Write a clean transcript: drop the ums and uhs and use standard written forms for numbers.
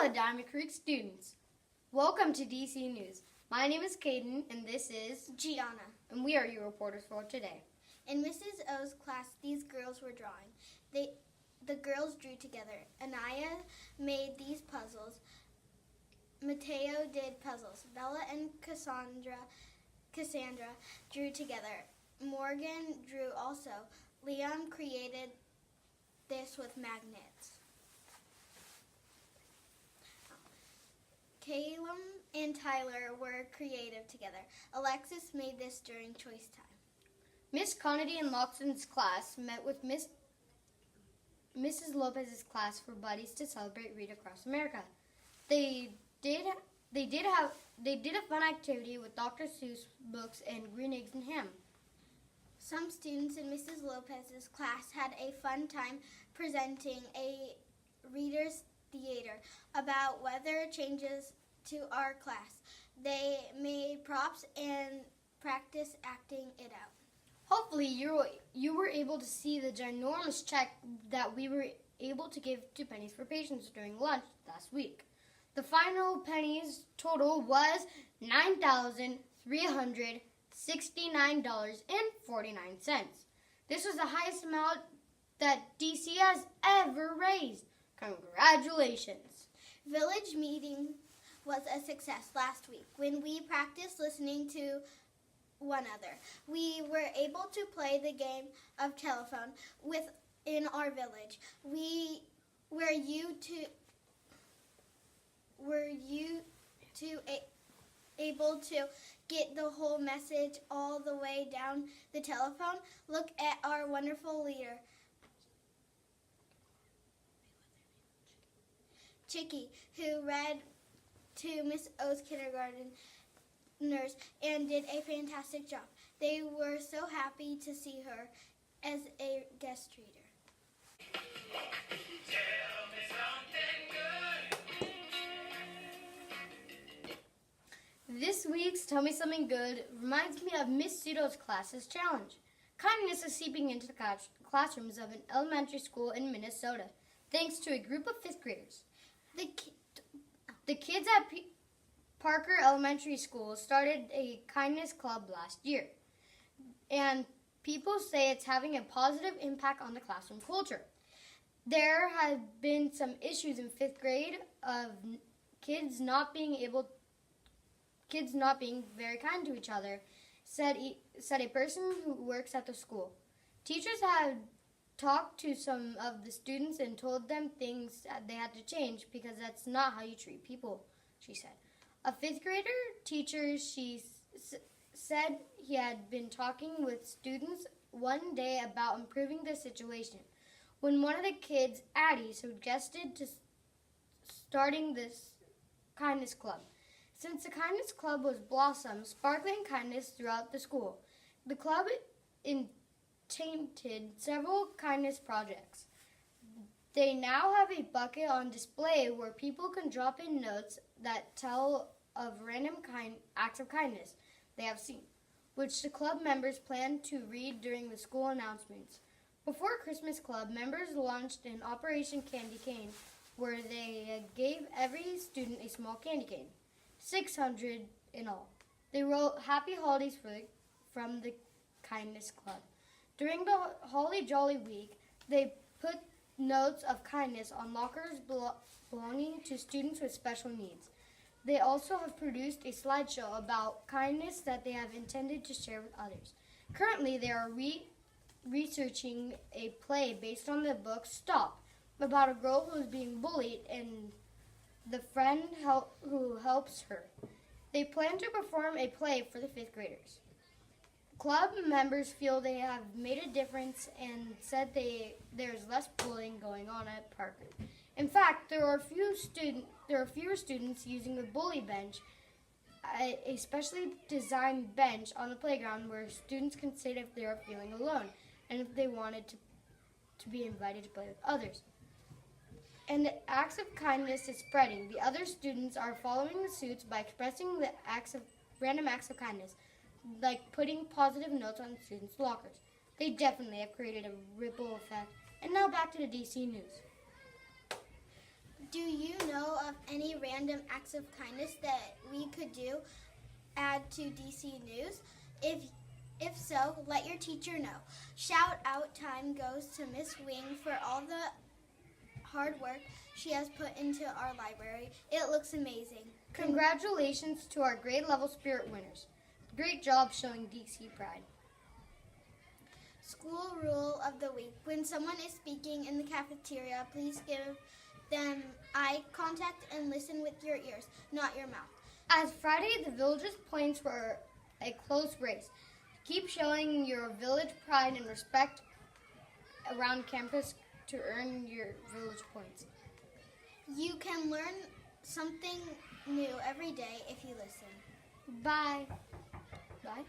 Hello, Diamond Creek students. Welcome to DC News. My name is Caden, and this is Gianna. And we are your reporters for today. In Mrs. O's class, these girls were drawing. The girls drew together. Anaya made these puzzles. Mateo did puzzles. Bella and Cassandra drew together. Morgan drew also. Leon created this with magnets. Caleb and Tyler were creative together. Alexis made this during choice time. Miss Conady and Loxton's class met with Mrs. Lopez's class for buddies to celebrate Read Across America. They did a fun activity with Dr. Seuss books and green eggs and ham. Some students in Mrs. Lopez's class had a fun time presenting a reader's theater about weather changes to our class. They made props and practiced acting it out. Hopefully you were able to see the ginormous check that we were able to give to Pennies for Patients during lunch last week. The final pennies total was $9,369.49. This was the highest amount that DC has ever raised. Congratulations. Village meeting was a success last week when we practiced listening to one another. We were able to play the game of telephone in our village. Able to get the whole message all the way down the telephone? Look at our wonderful leader, Chicky, who read to Miss O's kindergartners and did a fantastic job. They were so happy to see her as a guest reader. This week's Tell Me Something Good reminds me of Miss Pseudo's class's challenge. Kindness is seeping into the classrooms of an elementary school in Minnesota, thanks to a group of fifth graders. The kids at Parker Elementary School started a kindness club last year, and people say it's having a positive impact on the classroom culture. There have been some issues in fifth grade of kids not being very kind to each other, said a person who works at the school. Teachers had talked to some of the students and told them things that they had to change because that's not how you treat people, she said. A fifth grader teacher, said he had been talking with students one day about improving the situation when one of the kids, Addie, suggested to starting this kindness club. Since the kindness club was blossomed, sparkling kindness throughout the school, the club intended several kindness projects. They now have a bucket on display where people can drop in notes that tell of random acts of kindness they have seen, which the club members plan to read during the school announcements. Before Christmas Club, members launched an Operation Candy Cane, where they gave every student a small candy cane, 600 in all. They wrote Happy Holidays from the Kindness Club. During the Holly Jolly Week, they put notes of kindness on lockers belonging to students with special needs. They also have produced a slideshow about kindness that they have intended to share with others. Currently, they are researching a play based on the book Stop, about a girl who is being bullied and the friend who helps her. They plan to perform a play for the fifth graders. Club members feel they have made a difference and said there's less bullying going on at Parker. In fact, there are fewer students using the bully bench, a specially designed bench on the playground where students can sit if they are feeling alone and if they wanted to be invited to play with others. And the acts of kindness is spreading. The other students are following the suits by expressing the random acts of kindness, like putting positive notes on students' lockers. They definitely have created a ripple effect. And now back to the DC News. Do you know of any random acts of kindness that we could do? Add to DC News? If so, let your teacher know. Shout out time goes to Miss Wing for all the hard work she has put into our library. It looks amazing. Congratulations to our grade level spirit winners. Great job showing DC pride. School rule of the week. When someone is speaking in the cafeteria, please give them eye contact and listen with your ears, not your mouth. As Friday, the village's points were a close race. Keep showing your village pride and respect around campus to earn your village points. You can learn something new every day if you listen. Bye. Bye.